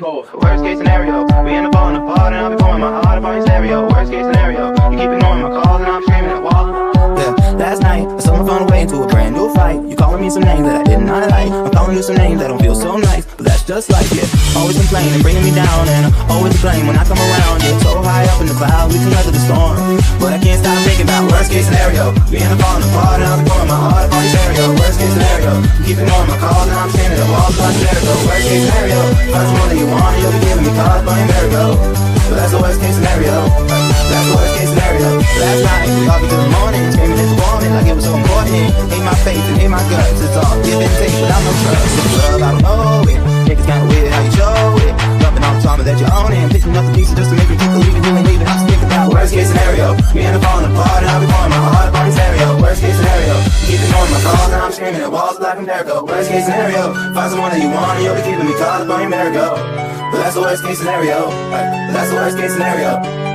Oh, worst case scenario, we end up falling apart and I'll be pouring my heart up on your stereo. Worst case scenario, you keep ignoring my calls and I'm screaming at wall. Yeah, last night I saw my phone away into a brand new fight. You calling me some names that I did not like. I'm calling you some names that don't feel so nice, but that's just like it. Always complaining, bringing me down, and always to blame when I come around. You're so high up in the clouds, we can weather the storm, but I can't stop thinking about worst case scenario. We end up falling apart and I'll be pouring my heart up on your stereo. Worst case scenario, you keep ignoring my calls and I'm screaming at walls like Jericho. Worst case scenario, find someone that you want and you'll be giving me calls by your merry-go. But that's the worst case scenario. That's the worst case scenario. Last night we argued till the morning, screaming at the woman like it was so important. Hate my face and hate my guts. It's all give and take without no trust. It's love, I don't know it. Think it's kinda weird how you show it. Dumping all the trauma that you own and picking up the pieces just to make me keep believing you ain't leaving. I'm just thinking about worst case scenario. We end up falling apart and I'll be pouring my heart up on your stereo. Worst case scenario, you keep ignoring my calls and I'm screaming at walls like I'm Jericho. Worst case scenario, find someone that you want and you'll be keeping me caught up on your merry-go. But that's the worst case scenario. That's the worst case scenario.